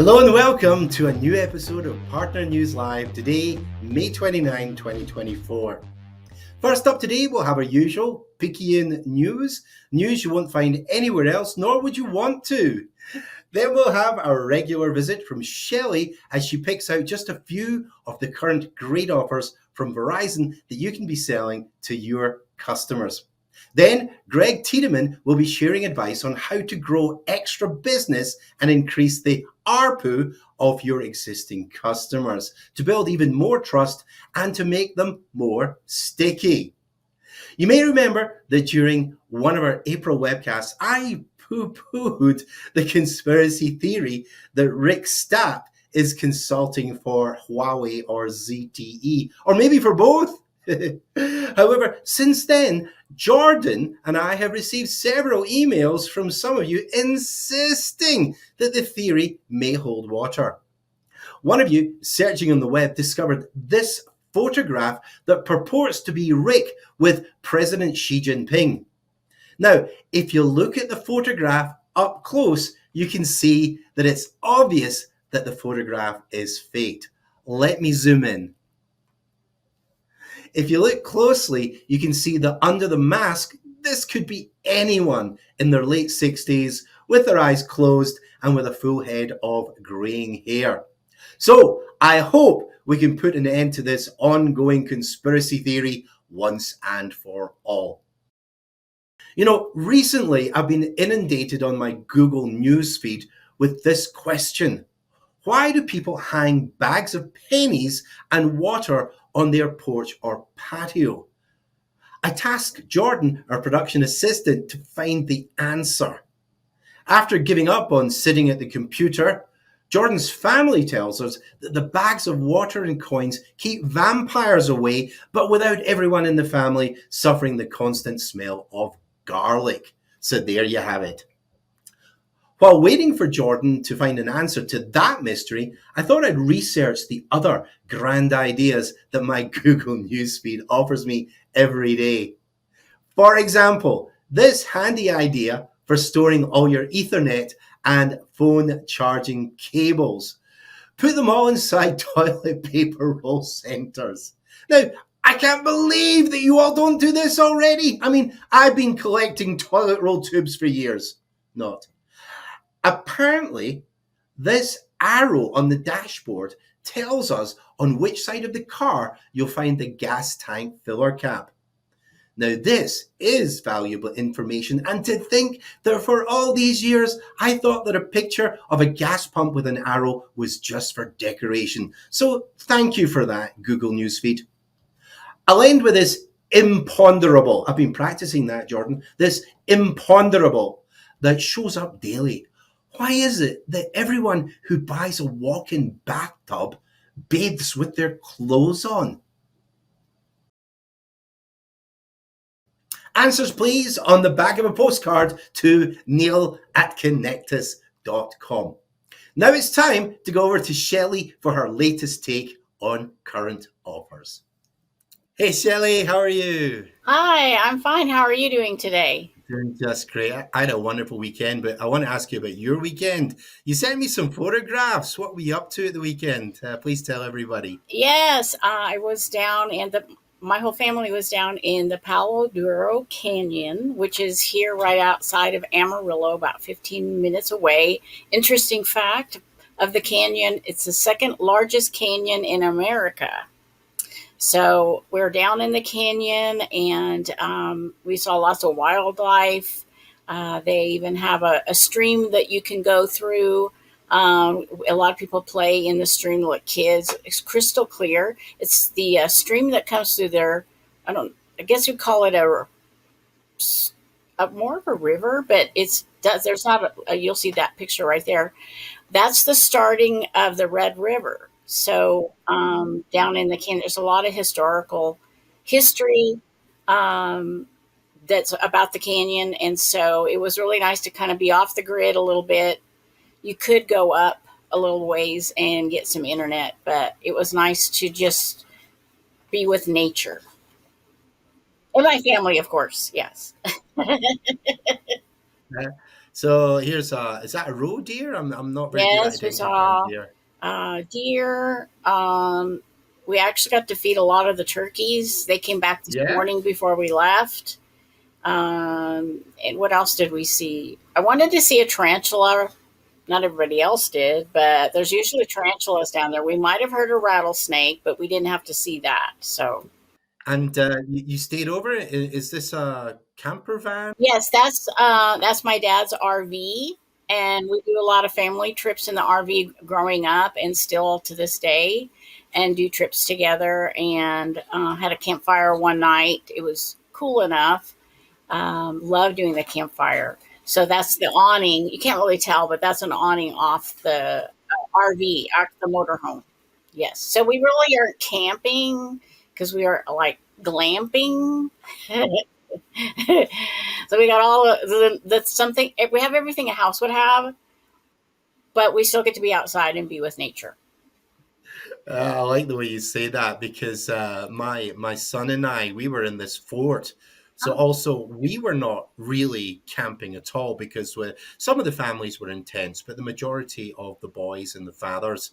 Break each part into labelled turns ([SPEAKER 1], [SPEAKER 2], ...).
[SPEAKER 1] Hello and welcome to a new episode of Partner News Live today, May 29, 2024. First up today, we'll have our usual Picayune news you won't find anywhere else, nor would you want to. Then we'll have our regular visit from Shelley as she picks out just a few of the current great offers from Verizon that you can be selling to your customers. Then Greg Tiedeman will be sharing advice on how to grow extra business and increase the ARPU of your existing customers to build even more trust and to make them more sticky. You may remember that during one of our April webcasts, I poo-pooed the conspiracy theory that Rick Stapp is consulting for Huawei or ZTE, or maybe for both. However, since then, Jordan and I have received several emails from some of you insisting that the theory may hold water. One of you, searching on the web, discovered this photograph that purports to be Rick with President Xi Jinping. Now, if you look at the photograph up close, you can see that it's obvious that the photograph is faked. Let me zoom in. If you look closely, you can see that under the mask, this could be anyone in their late 60s with their eyes closed and with a full head of graying hair. So I hope we can put an end to this ongoing conspiracy theory once and for all. You know, recently I've been inundated on my Google newsfeed with this question. Why do people hang bags of pennies and water on their porch or patio? I tasked Jordan, our production assistant, to find the answer. After giving up on sitting at the computer, Jordan's family tells us that the bags of water and coins keep vampires away, but without everyone in the family suffering the constant smell of garlic. So there you have it. While waiting for Jordan to find an answer to that mystery, I thought I'd research the other grand ideas that my Google newsfeed offers me every day. For example, this handy idea for storing all your Ethernet and phone charging cables. Put them all inside toilet paper roll centers. Now, I can't believe that you all don't do this already. I mean, I've been collecting toilet roll tubes for years. Not. Apparently, this arrow on the dashboard tells us on which side of the car you'll find the gas tank filler cap. Now, this is valuable information, and to think that for all these years, I thought that a picture of a gas pump with an arrow was just for decoration. So thank you for that, Google Newsfeed. I'll end with this imponderable. I've been practicing that, Jordan. This imponderable that shows up daily. Why is it that everyone who buys a walk-in bathtub bathes with their clothes on? Answers, please, on the back of a postcard to neil@connectus.com. Now it's time to go over to Shelley for her latest take on current offers. Hey, Shelley, how are you?
[SPEAKER 2] Hi, I'm fine. How are you doing today?
[SPEAKER 1] Doing just great. I had a wonderful weekend, but I want to ask you about your weekend. You sent me some photographs. What were you up to at the weekend? Please tell everybody.
[SPEAKER 2] Yes, I was down my whole family was down in the Palo Duro Canyon, which is here right outside of Amarillo, about 15 minutes away. Interesting fact of the canyon, it's the second largest canyon in America. So we're down in the canyon and we saw lots of wildlife. They even have a stream that you can go through. A lot of people play in the stream like kids. It's crystal clear. It's the stream that comes through there. I guess you'd call it a more of a river, but there's not you'll see that picture right there. That's the starting of the Red River. So down in the canyon, there's a lot of historical history that's about the canyon. And so it was really nice to kind of be off the grid a little bit. You could go up a little ways and get some internet, but it was nice to just be with nature. And my family, of course, yes.
[SPEAKER 1] So here's is that a roe deer? I'm not very good at
[SPEAKER 2] Yes, we
[SPEAKER 1] identifying
[SPEAKER 2] saw
[SPEAKER 1] deer.
[SPEAKER 2] deer. We actually got to feed a lot of the turkeys. They came back this
[SPEAKER 1] Yeah.
[SPEAKER 2] morning before we left. And what else did we see? I wanted to see a tarantula. Not everybody else did, but there's usually tarantulas down there. We might have heard a rattlesnake, but we didn't have to see that. So,
[SPEAKER 1] And you stayed over. Is this a camper van?
[SPEAKER 2] yes, that's my dad's RV, and we do a lot of family trips in the RV growing up, and still to this day, and do trips together. And had a campfire one night. It was cool enough. Love doing the campfire. So that's the awning. You can't really tell, but that's an awning off the RV, off the motorhome. Yes. So we really aren't camping because we are like glamping. So we got all that's something. We have everything a house would have, but we still get to be outside and be with nature.
[SPEAKER 1] I like the way you say that because my son and I we were in this fort. So
[SPEAKER 2] Oh,
[SPEAKER 1] also we were not really camping at all because some of the families were intense, but the majority of the boys and the fathers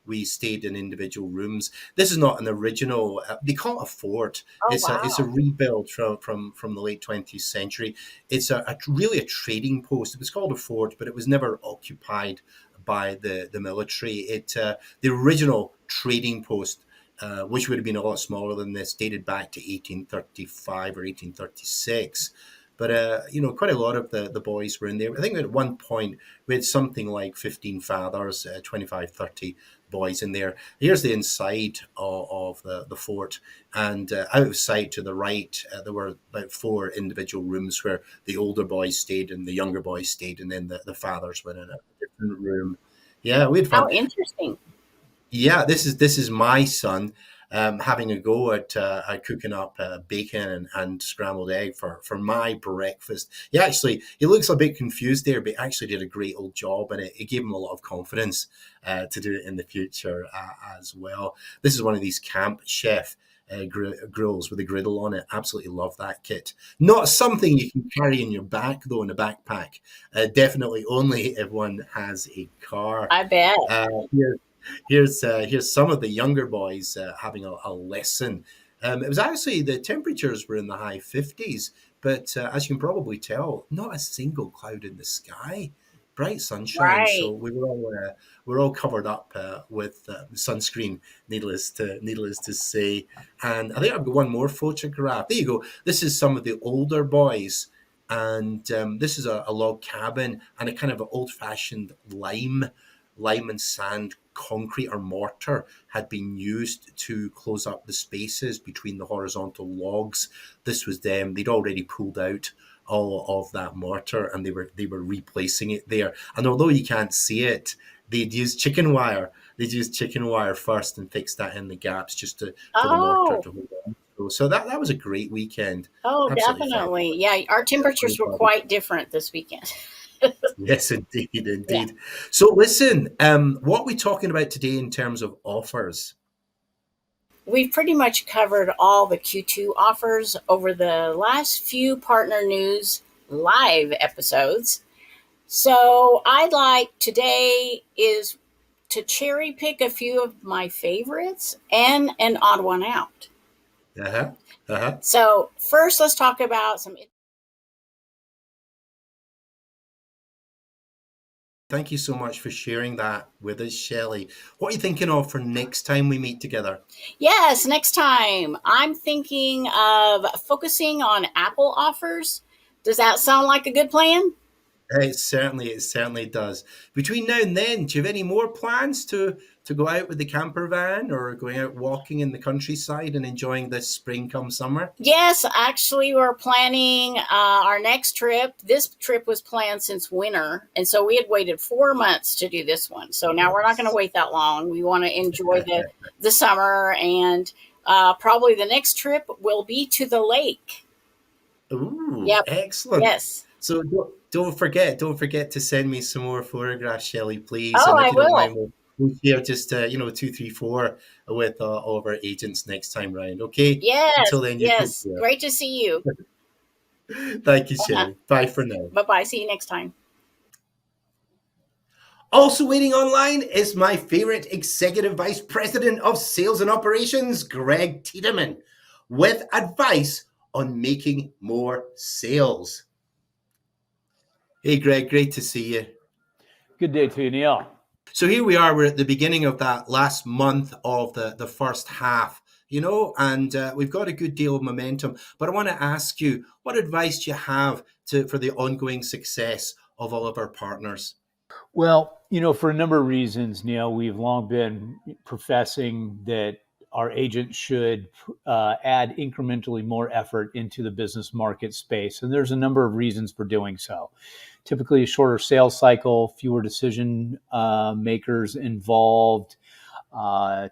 [SPEAKER 1] we stayed in individual rooms. This is not an original. They call it a fort.
[SPEAKER 2] oh
[SPEAKER 1] It's a
[SPEAKER 2] wow.
[SPEAKER 1] rebuild from the late 20th century. It's really a trading post. It was called a fort, but it was never occupied by the military. The original trading post, which would have been a lot smaller than this, dated back to 1835 or 1836. But quite a lot of the boys were in there. I think at one point we had something like 15 fathers, 25, 30 boys in there. Here's the inside of the fort, and out of sight to the right, there were about four individual rooms where the older boys stayed and the younger boys stayed, and then the fathers went in a different room. Yeah, we had
[SPEAKER 2] How
[SPEAKER 1] fun.
[SPEAKER 2] interesting.
[SPEAKER 1] Yeah, this is my son having a go at cooking up bacon and scrambled egg for my breakfast. He looks a bit confused there, but he actually did a great old job, and it gave him a lot of confidence to do it in the future as well. This is one of these camp chef. Grills with a griddle on it. Absolutely love that kit. Not something you can carry in your back, though, in a backpack. Definitely only if one has a car.
[SPEAKER 2] I bet.
[SPEAKER 1] Yeah, here's some of the younger boys having a lesson. It was actually the temperatures were in the high 50s, but as you can probably tell, not a single cloud in the sky. Bright sunshine, so
[SPEAKER 2] Right.
[SPEAKER 1] we're all covered up with sunscreen. Needless to say, and I think I've got one more photograph. There you go. This is some of the older boys, and this is a log cabin and a kind of an old-fashioned lime and sand concrete or mortar had been used to close up the spaces between the horizontal logs. This was them. They'd already pulled out all of that mortar and they were replacing it there. And although you can't see it, they'd use chicken wire. They'd use chicken wire first and fix that in the gaps just for the mortar
[SPEAKER 2] Oh,
[SPEAKER 1] to hold on. So that was a great weekend.
[SPEAKER 2] oh,
[SPEAKER 1] Absolutely
[SPEAKER 2] definitely.
[SPEAKER 1] fantastic.
[SPEAKER 2] Yeah, our temperatures were
[SPEAKER 1] Everybody.
[SPEAKER 2] quite different this weekend.
[SPEAKER 1] Yes, indeed,
[SPEAKER 2] Yeah.
[SPEAKER 1] indeed. So, listen, what are we talking about today in terms of offers?
[SPEAKER 2] We've pretty much covered all the Q2 offers over the last few partner news live episodes. So I'd like today is to cherry pick a few of my favorites and an odd one out.
[SPEAKER 1] Uh huh. Uh huh.
[SPEAKER 2] So first, let's talk about some.
[SPEAKER 1] Thank you so much for sharing that with us, Shelley. What are you thinking of for next time we meet together?
[SPEAKER 2] Yes, next time I'm thinking of focusing on Apple offers. Does that sound like a good plan?
[SPEAKER 1] It certainly does. Between now and then, do you have any more plans to go out with the camper van or going out walking in the countryside and enjoying this spring come summer?
[SPEAKER 2] Yes, actually, we're planning our next trip. This trip was planned since winter, and so we had waited 4 months to do this one. So now we're not going to
[SPEAKER 1] Yes.
[SPEAKER 2] wait that long. We want to enjoy the summer, and probably the next trip will be to the lake.
[SPEAKER 1] Ooh,
[SPEAKER 2] Yep.
[SPEAKER 1] excellent.
[SPEAKER 2] Yes.
[SPEAKER 1] So don't forget to send me some more photographs, Shelley, please.
[SPEAKER 2] Oh,
[SPEAKER 1] And if
[SPEAKER 2] I
[SPEAKER 1] you don't
[SPEAKER 2] will.
[SPEAKER 1] mind, we'll share just two, three, four with all of our agents next time round. Okay.
[SPEAKER 2] Yes.
[SPEAKER 1] Until then, you take
[SPEAKER 2] Yes.
[SPEAKER 1] care.
[SPEAKER 2] Great to see you.
[SPEAKER 1] Thank you, Shelley. Bye for now.
[SPEAKER 2] Bye bye. See you next time.
[SPEAKER 1] Also waiting online is my favorite Executive Vice President of Sales and Operations, Greg Tiedeman, with advice on making more sales. Hey, Greg, great to see you.
[SPEAKER 3] Good day to you, Neil.
[SPEAKER 1] So here we are, we're at the beginning of that last month of the first half, and we've got a good deal of momentum. But I want to ask you, what advice do you have for the ongoing success of all of our partners?
[SPEAKER 3] Well, for a number of reasons, Neil, we've long been professing that our agents should add incrementally more effort into the business market space. And there's a number of reasons for doing so. Typically a shorter sales cycle, fewer decision makers involved,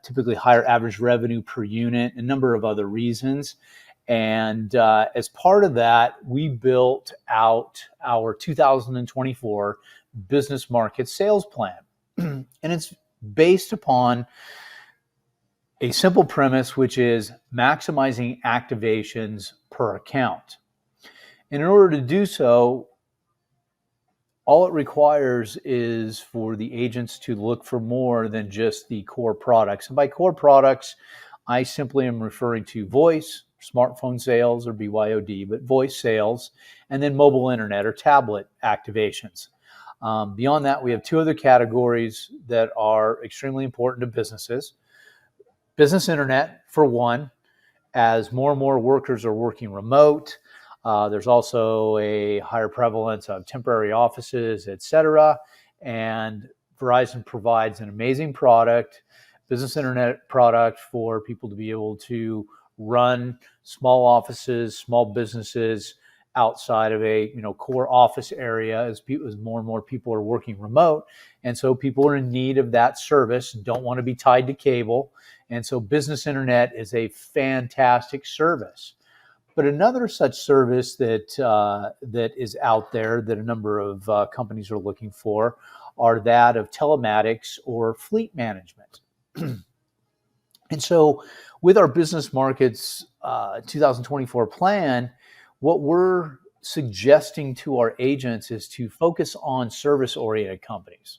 [SPEAKER 3] typically higher average revenue per unit, a number of other reasons. And as part of that, we built out our 2024 business market sales plan. And it's based upon a simple premise, which is maximizing activations per account. And in order to do so, all it requires is for the agents to look for more than just the core products. And by core products, I simply am referring to voice, smartphone sales, or BYOD, but voice sales, and then mobile internet or tablet activations. Beyond that, we have two other categories that are extremely important to businesses. Business internet, for one, as more and more workers are working remote. There's also a higher prevalence of temporary offices, et cetera. And Verizon provides an amazing product, business internet product for people to be able to run small offices, small businesses outside of a core office area as more and more people are working remote. And so people are in need of that service and don't want to be tied to cable. And so business internet is a fantastic service. But another such service that is out there that a number of companies are looking for are that of telematics or fleet management. And so with our business markets 2024 plan, what we're suggesting to our agents is to focus on service-oriented companies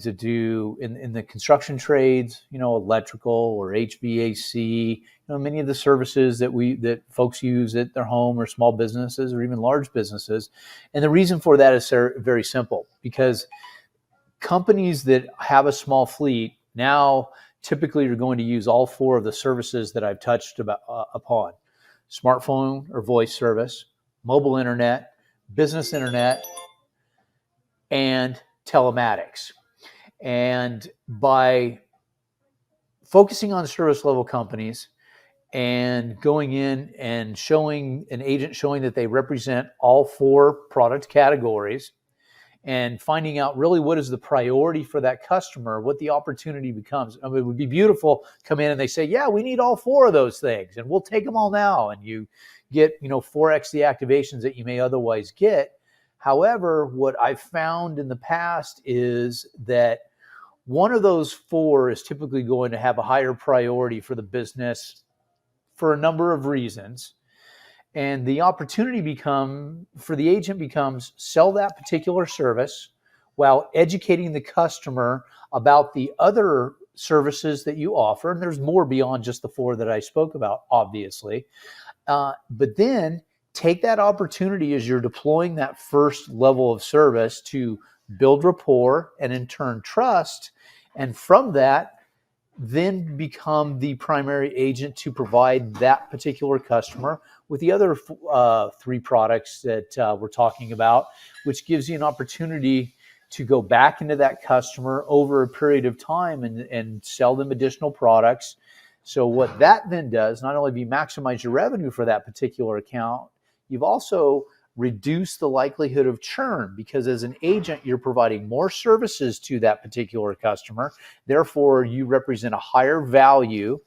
[SPEAKER 3] that do in the construction trades, electrical or HVAC, many of the services that folks use at their home or small businesses or even large businesses. And the reason for that is very simple, because companies that have a small fleet now typically are going to use all four of the services that I've touched upon: smartphone or voice service, mobile internet, business internet, and telematics. And by focusing on service level companies and going in and showing an agent showing that they represent all four product categories and finding out really what is the priority for that customer, what the opportunity becomes. I mean, it would be beautiful come in and they say, yeah, we need all four of those things and we'll take them all now. And you get, 4x the activations that you may otherwise get. However, what I've found in the past is that one of those four is typically going to have a higher priority for the business for a number of reasons. And the opportunity for the agent becomes sell that particular service while educating the customer about the other services that you offer. And there's more beyond just the four that I spoke about, obviously. But then take that opportunity as you're deploying that first level of service to build rapport and in turn trust. And from that, then become the primary agent to provide that particular customer with the other three products that we're talking about, which gives you an opportunity to go back into that customer over a period of time and sell them additional products. So what that then does, not only maximize your revenue for that particular account, you've also reduced the likelihood of churn, because as an agent, you're providing more services to that particular customer. Therefore, you represent a higher value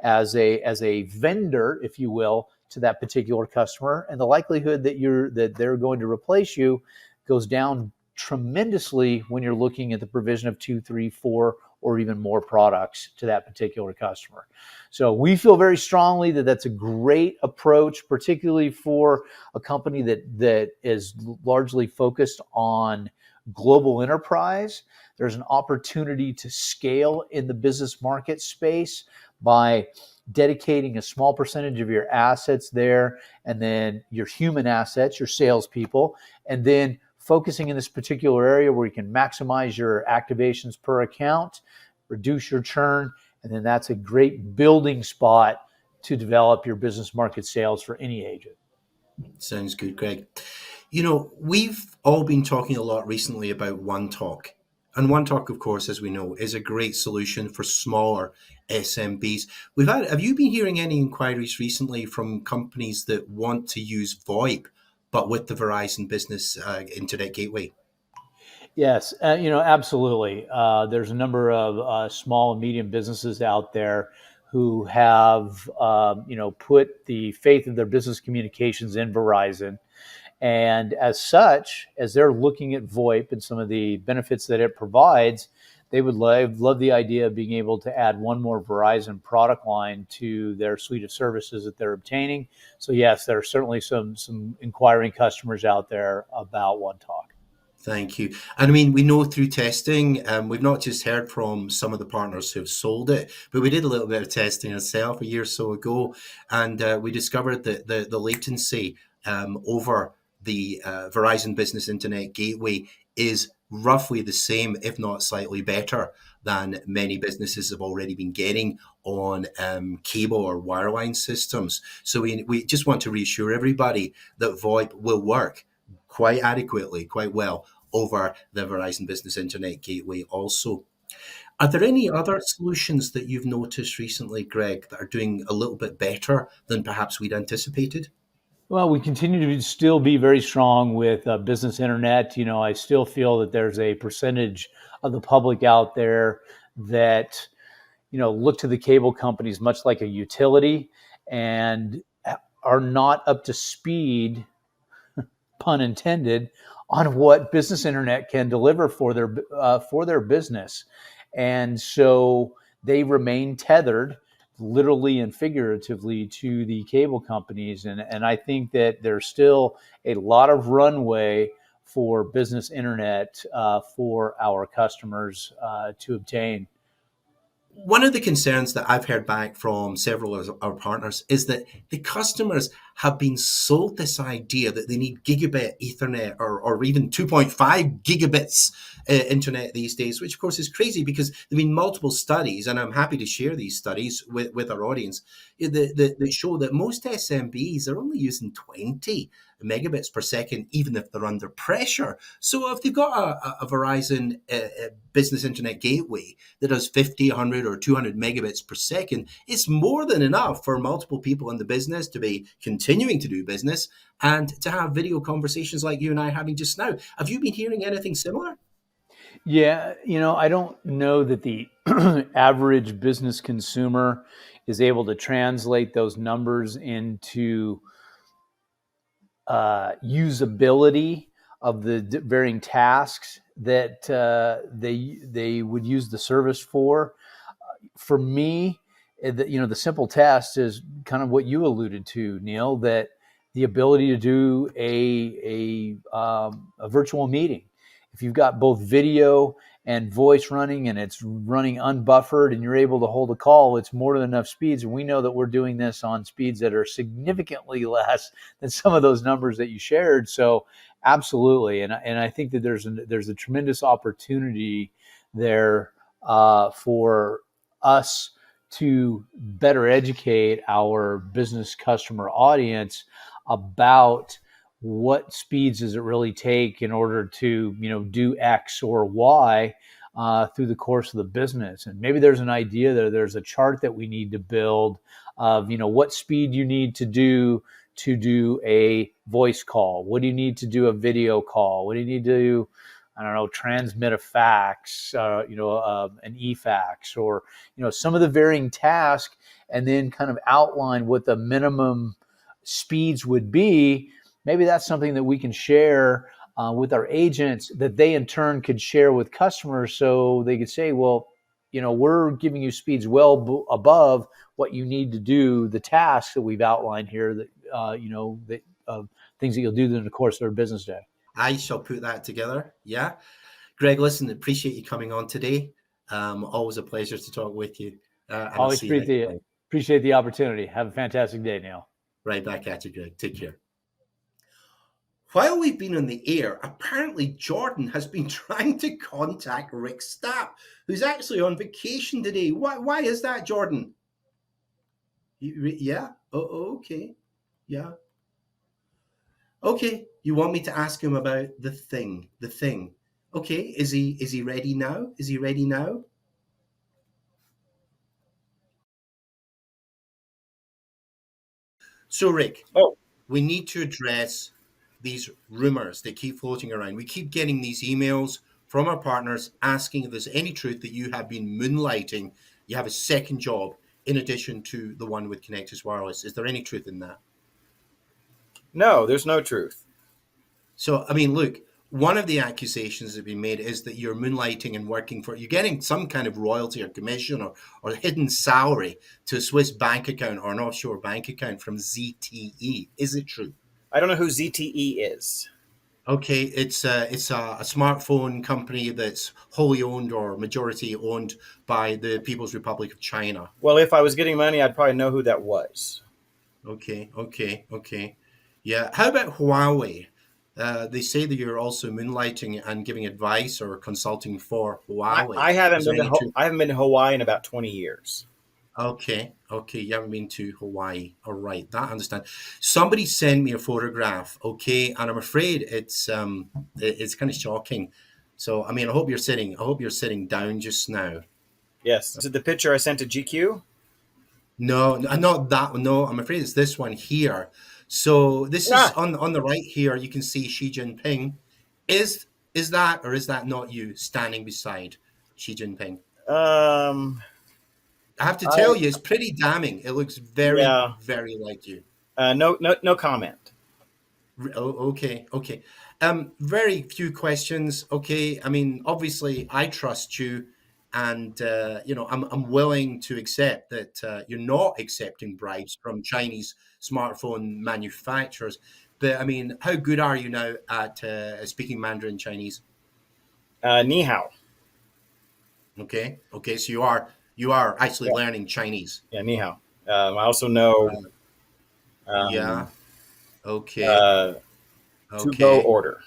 [SPEAKER 3] as a vendor, if you will, to that particular customer. And the likelihood that they're going to replace you goes down tremendously when you're looking at the provision of 2, 3, 4, or even more products to that particular customer. So we feel very strongly that that's a great approach, particularly for a company that is largely focused on global enterprise. There's an opportunity to scale in the business market space by dedicating a small percentage of your assets there, and then your human assets, your salespeople, and then focusing in this particular area where you can maximize your activations per account, reduce your churn, and then that's a great building spot to develop your business market sales for any agent.
[SPEAKER 1] Sounds good, Greg. You know, we've all been talking a lot recently about One Talk. And One Talk, of course, as we know, is a great solution for smaller SMBs. Have you been hearing any inquiries recently from companies that want to use VoIP, but with the Verizon Business Internet Gateway?
[SPEAKER 3] Yes, absolutely. There's a number of small and medium businesses out there who have, put the faith of their business communications in Verizon. And as such, as they're looking at VoIP and some of the benefits that it provides, they would love the idea of being able to add one more Verizon product line to their suite of services that they're obtaining. So yes, there are certainly some inquiring customers out there about One Talk.
[SPEAKER 1] Thank you. And I mean, we know through testing, we've not just heard from some of the partners who've sold it, but we did a little bit of testing ourselves a year or so ago, and we discovered that the latency over the Verizon Business Internet Gateway is roughly the same, if not slightly better, than many businesses have already been getting on cable or wireline systems. So we just want to reassure everybody that VoIP will work quite adequately, quite well over the Verizon Business Internet Gateway also. Are there any other solutions that you've noticed recently, Greg, that are doing a little bit better than perhaps we'd anticipated?
[SPEAKER 3] Well, we continue to still be very strong with business internet. I still feel that there's a percentage of the public out there that, look to the cable companies much like a utility and are not up to speed, pun intended, on what business internet can deliver for their business. And so they remain tethered literally and figuratively to the cable companies. And I think that there's still a lot of runway for business internet for our customers to obtain.
[SPEAKER 1] One of the concerns that I've heard back from several of our partners is that the customers have been sold this idea that they need gigabit Ethernet or even 2.5 gigabits internet these days, which of course is crazy because there have been multiple studies, and I'm happy to share these studies with our audience, that show that most SMBs are only using 20 megabits per second, even if they're under pressure. So if they've got a Verizon business internet gateway that does 50, 100 or 200 megabits per second, it's more than enough for multiple people in the business to be continuing to do business and to have video conversations like you and I are having just now. Have you been hearing anything similar?
[SPEAKER 3] Yeah, I don't know that the average business consumer is able to translate those numbers into usability of the varying tasks that they would use the service for. For me, the simple test is kind of what you alluded to, Neil, that the ability to do a virtual meeting. If you've got both video and voice running and it's running unbuffered and you're able to hold a call, it's more than enough speeds. And we know that we're doing this on speeds that are significantly less than some of those numbers that you shared. So absolutely. And I think that there's a tremendous opportunity there for us to better educate our business customer audience about what speeds does it really take in order to, do X or Y through the course of the business. And maybe there's an idea there's a chart that we need to build of, what speed you need to do a voice call. What do you need to do a video call? What do you need to do, I don't know, transmit a fax, an e-fax, or, some of the varying tasks, and then kind of outline what the minimum speeds would be. Maybe that's something that we can share with our agents that they in turn could share with customers, so they could say, well, we're giving you speeds well above what you need to do the tasks that we've outlined here, that things that you'll do in the course of our business day.
[SPEAKER 1] I shall put that together. Yeah. Greg, listen, appreciate you coming on today. Always a pleasure to talk with you. And I'll
[SPEAKER 3] Always
[SPEAKER 1] see you next time.
[SPEAKER 3] appreciate the opportunity. Have a fantastic day, Neil.
[SPEAKER 1] Right back at you, Greg. Take care. While we've been on the air, apparently Jordan has been trying to contact Rick Stapp, who's actually on vacation today. Why is that, Jordan? Yeah? Oh, okay. Yeah. Okay. You want me to ask him about the thing? Okay. Is he ready now? Is he ready now? So, Rick, we need to address these rumors that keep floating around. We keep getting these emails from our partners asking if there's any truth that you have been moonlighting. You have a second job in addition to the one with Connectus Wireless. Is there any truth in that?
[SPEAKER 4] No, there's no truth.
[SPEAKER 1] So, I mean, look, one of the accusations that have been made is that you're moonlighting and working for, you're getting some kind of royalty or commission or hidden salary to a Swiss bank account or an offshore bank account from ZTE. Is it true?
[SPEAKER 4] I don't know who ZTE is.
[SPEAKER 1] Okay, it's a smartphone company that's wholly owned or majority owned by the People's Republic of China.
[SPEAKER 4] Well, if I was getting money, I'd probably know who that was.
[SPEAKER 1] Okay. Yeah. How about Huawei? They say that you're also moonlighting and giving advice or consulting for Huawei.
[SPEAKER 4] I haven't been to Hawaii in about 20 years.
[SPEAKER 1] Okay. You haven't been to Hawaii. All right, that I understand. Somebody sent me a photograph. Okay, and I'm afraid it's kind of shocking. So, I mean, I hope you're sitting down just now.
[SPEAKER 4] Yes. Is it the picture I sent to GQ?
[SPEAKER 1] No, not that one. No, I'm afraid it's this one here. So this is on the right here. You can see Xi Jinping. Is that or is that not you standing beside Xi Jinping? I have to tell you, it's pretty damning. It looks very like you.
[SPEAKER 4] No comment.
[SPEAKER 1] Okay. Very few questions. Okay. I mean, obviously, I trust you, and I'm willing to accept that you're not accepting bribes from Chinese smartphone manufacturers. But I mean, how good are you now at speaking Mandarin Chinese?
[SPEAKER 4] Ni hao.
[SPEAKER 1] Okay. So you are actually learning Chinese.
[SPEAKER 4] Yeah, ni hao. I also know.
[SPEAKER 1] Okay.
[SPEAKER 4] To go order.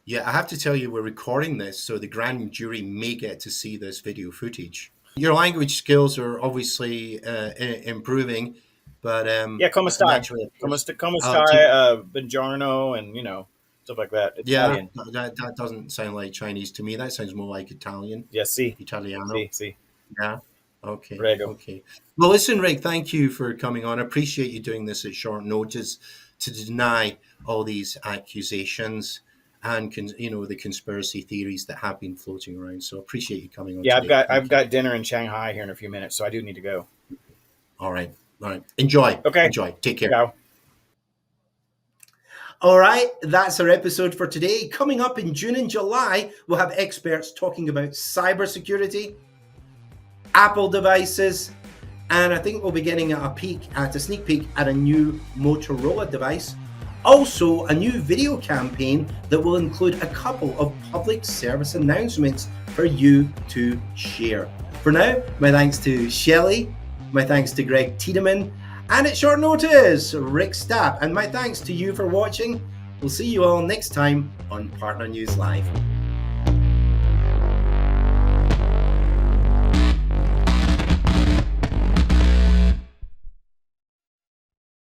[SPEAKER 1] Yeah, I have to tell you, we're recording this, so the grand jury may get to see this video footage. Your language skills are obviously improving, but
[SPEAKER 4] come stai, buongiorno, and stuff like that. Italian.
[SPEAKER 1] That doesn't sound like Chinese to me. That sounds more like Italian.
[SPEAKER 4] Yes,
[SPEAKER 1] Italiano.
[SPEAKER 4] Si.
[SPEAKER 1] Yeah. Okay.
[SPEAKER 4] Prego.
[SPEAKER 1] Okay. Well, listen, Rick, thank you for coming on. I appreciate you doing this at short notice to deny all these accusations and the conspiracy theories that have been floating around. So I appreciate you coming on.
[SPEAKER 4] Yeah,
[SPEAKER 1] today.
[SPEAKER 4] I've got dinner in Shanghai here in a few minutes, so I do need to go.
[SPEAKER 1] All right. Enjoy.
[SPEAKER 4] Okay.
[SPEAKER 1] Enjoy. Take care.
[SPEAKER 4] Ciao.
[SPEAKER 1] All right, that's our episode for today. Coming up in June and July, we'll have experts talking about cybersecurity, Apple devices, and I think we'll be getting a sneak peek at a new Motorola device. Also, a new video campaign that will include a couple of public service announcements for you to share. For now, my thanks to Shelley, my thanks to Greg Tiedeman, and at short notice, Rick Stapp, and my thanks to you for watching. We'll see you all next time on Partner News Live.